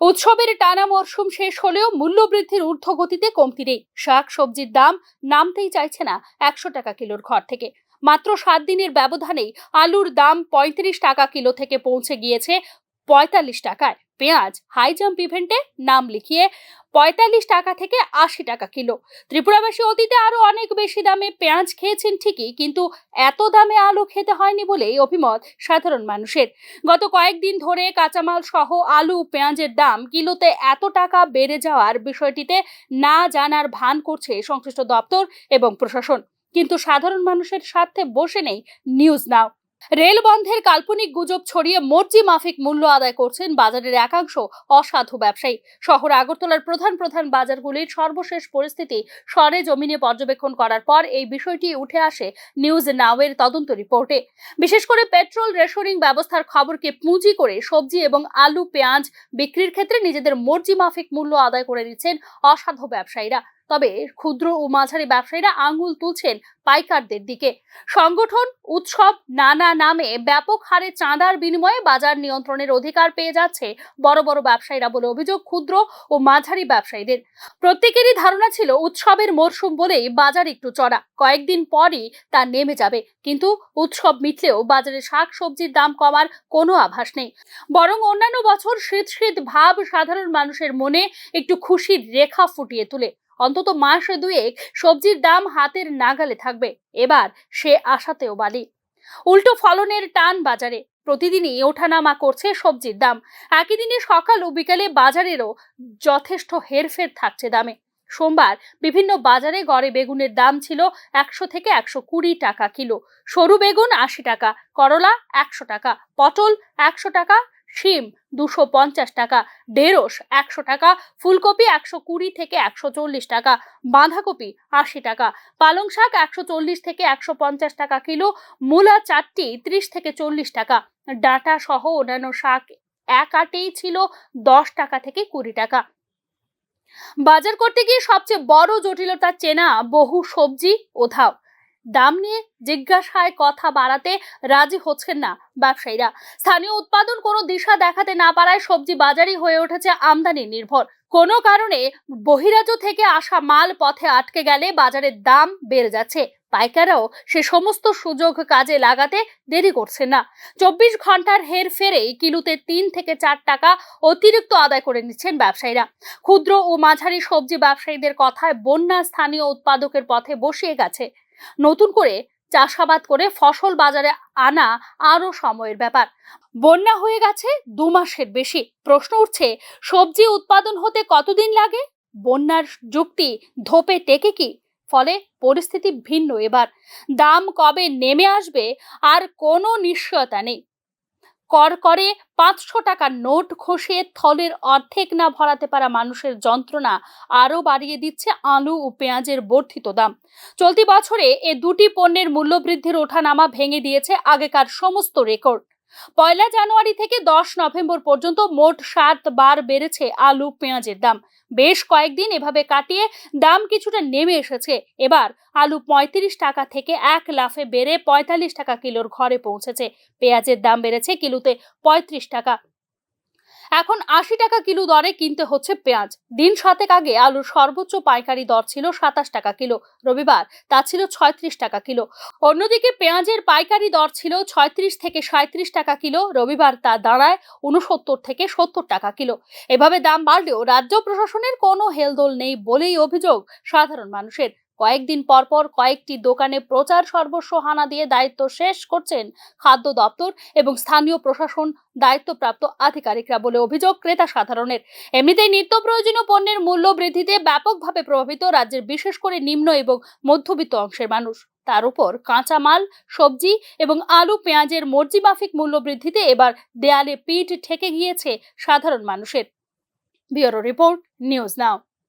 উৎসবের টানা মরশুম শেষ হলেও মূল্যবৃদ্ধির ঊর্ধ্বগতিতে কমতি নেই। শাক সবজির দাম নামতেই চাইছে না 100 টাকা কিলোর ঘর থেকে। মাত্র 7 দিনের ব্যবধানেই আলুর দাম 35 টাকা কিলো থেকে পৌঁছে গিয়েছে 45 টাকায়। পেঁয়াজ হাই জাম্প ইভেন্টে নাম লিখিয়ে 45 টাকা থেকে 80 টাকা কিলো। ত্রিপুরাবাসী অতীতে আরো অনেক বেশি দামে পেঁয়াজ খেয়েছেন ঠিকই, কিন্তু এত দামে আলু খেতে হয়নি বলেই অভিমত সাধারণ মানুষের। গত কয়েকদিন ধরে কাঁচামাল সহ আলু পেঁয়াজের দাম কিলোতে এত টাকা বেড়ে যাওয়ার বিষয়টিতে না জানার ভান করছে সংশ্লিষ্ট দপ্তর এবং প্রশাসন, কিন্তু সাধারণ মানুষের স্বার্থে বসে নেই নিউজ নাও। রেল বন্ধের কাল্পনিক গুজব ছড়িয়ে মর্জি মাফিক মূল্য আদায় করছেন বাজারের একাংশ অসাধু ব্যবসায়ী। শহর আগরতলার প্রধান বাজারগুলির সর্বশেষ পরিস্থিতি সরেজমিনে পর্যবেক্ষণ করার পর এই বিষয়টি উঠে আসে নিউজ নাওয়ের তদন্ত রিপোর্টে। বিশেষ করে পেট্রোল রেশনিং ব্যবস্থার খবরকে পুঁজি করে সবজি এবং আলু পেঁয়াজ বিক্রির ক্ষেত্রে নিজেদের মর্জি মাফিক মূল্য আদায় করে নিচ্ছেন অসাধু ব্যবসায়ীরা। তবে ক্ষুদ্র ও মাঝারি ব্যবসায়ীরা আঙুল তুলছেন পাইকারদের দিকে। সংগঠন, উৎসব, নানা নামে ব্যাপক হারে চাঁদার বিনিময়ে বাজার নিয়ন্ত্রণের অধিকার পেয়ে যাচ্ছে বড় ব্যবসায়ীরা বলে অভিযোগ ক্ষুদ্র ও মাঝারি ব্যবসায়ীদের। প্রত্যেকেরই ধারণা ছিল উৎসবের মরশুম বলেই বাজার একটু চড়া, কয়েকদিন পরই তা নেমে যাবে। কিন্তু উৎসব মিটলেও বাজারে শাক সবজির দাম কমার কোনো আভাস নেই। বরং অন্যান্য বছর শীত ভাব সাধারণ মানুষের মনে একটু খুশির রেখা ফুটিয়ে তোলে। অন্তত মাস দুয়েক সবজির দাম হাতের নাগালে থাকবে, এবার সে আশাতেও বালি। উল্টো ফলনের টান বাজারে, প্রতিদিনই ওঠানামা করছে সবজির দাম। একই দিনে সকাল ও বিকালে বাজারেরও যথেষ্ট হেরফের থাকছে দামে। সোমবার বিভিন্ন বাজারে গড়ে বেগুনের দাম ছিল 100 থেকে 120 টাকা কিলো, সরু বেগুন 80 টাকা, করলা 100 টাকা, পটল 100 টাকা, শিম 250 টাকা, ঢেঁড়স 100 টাকা, ফুলকপি 120 থেকে 140 টাকা, বাঁধাকপি 80 টাকা, পালং শাক 140 থেকে 150 টাকা কিলো, মূলা চারটি 30 থেকে 40 টাকা, ডাঁটা সহ অন্যান্য শাক এক আটেই ছিল 10 টাকা থেকে 20 টাকা। বাজার করতে গিয়ে সবচেয়ে বড় জটিলতা চেনা বহু সবজি ওধাও। দাম নিয়ে জিজ্ঞাসায় কথা বাড়াতে রাজি হচ্ছেন না ব্যবসায়ীরা। স্থানীয় উৎপাদন কোনো দিশা দেখাতে না পারায় সবজি বাজারই হয়ে উঠেছে আমদানি নির্ভর। কোনো কারণে বহিরাজ্য থেকে আসা মাল পথে আটকে গেলে বাজারের দাম বেড়ে যাচ্ছে। পাইকাররাও সে সমস্ত সুযোগ কাজে লাগাতে দেরি করছে না। 24 ঘন্টার হেরফেরেই কিলোতে 3 থেকে 4 টাকা অতিরিক্ত আদায় করে নিচ্ছেন ব্যবসায়ীরা। ক্ষুদ্র ও মাঝারি সবজি ব্যবসায়ীদের কথায় বন্যা স্থানীয় উৎপাদকের পথে বসিয়ে গেছে। নতুন করে চাষাবাদ করে ফসল বাজারে আনা আরো সময়ের ব্যাপার। বন্যা হয়ে গেছে 2 মাসের বেশি। প্রশ্ন উঠছে, সবজি উৎপাদন হতে কতদিন লাগে? বন্যার যুক্তি ধোপে টেকে কি? ফলে পরিস্থিতি ভিন্ন এবার। দাম কবে নেমে আসবে আর কোনো নিশ্চয়তা নেই। করে 500 টাকার নোট খসিয়ে থলের অর্ধেক না ভরাতে পারা মানুষের যন্ত্রণা আরো বাড়িয়ে দিচ্ছে আলু ও পেঁয়াজের বর্ধিত দাম। চলতি বছরে এ দুটি পণ্যের মূল্যবৃদ্ধির ওঠানামা ভেঙে দিয়েছে আগেকার সমস্ত রেকর্ড। 1 জানুয়ারি থেকে 10 নভেম্বর পর্যন্ত মোট 7 বার বেড়েছে আলু পেঁয়াজের দাম। বেশ কয়েকদিন এভাবে কাটিয়ে দাম কিছুটা নেমে এসেছে। এবার আলু 35 টাকা থেকে এক লাফে বেড়ে 45 টাকা কিলোর ঘরে পৌঁছেছে। পেঁয়াজের দাম বেড়েছে কিলোতে 35 টাকা। এখন 80 টাকা কিলো দরে কিনতে হচ্ছে পেঁয়াজ। দিন 7 আগে আলুর সর্বোচ্চ পাইকারি দর ছিল 27 টাকা কিলো, রবিবার তা ছিল 36 টাকা কিলো। অন্যদিকে পেঁয়াজের পাইকারি দর ছিল 36 থেকে 37 টাকা কিলো, রবিবার তা দাঁড়ায় 69 থেকে 70 টাকা কিলো। এভাবে দাম বাড়লেও রাজ্য প্রশাসনের কোনো হেলদোল নেই বলেই অভিযোগ সাধারণ মানুষের। কয়েকদিন পর কয়েকটি দোকানে প্রচার সর্বস্ব হানা দিয়ে দায়িত্ব শেষ করছেন খাদ্য দপ্তর এবং স্থানীয় প্রশাসন দায়িত্বপ্রাপ্ত আধিকারিকরা বলে অভিযোগ ক্রেতা সাধারণের। এমনিতেই নিত্য প্রয়োজনীয় পণ্যের মূল্য বৃদ্ধিতে ব্যাপকভাবে প্রভাবিত রাজ্যের বিশেষ করে নিম্ন এবং মধ্যবিত্ত অংশের মানুষ। তার উপর কাঁচামাল, সবজি এবং আলু পেঁয়াজের মর্জিমাফিক মূল্য বৃদ্ধিতে এবার দেয়ালে পিঠ ঠেকে গিয়েছে সাধারণ মানুষের। Bureau report, news now.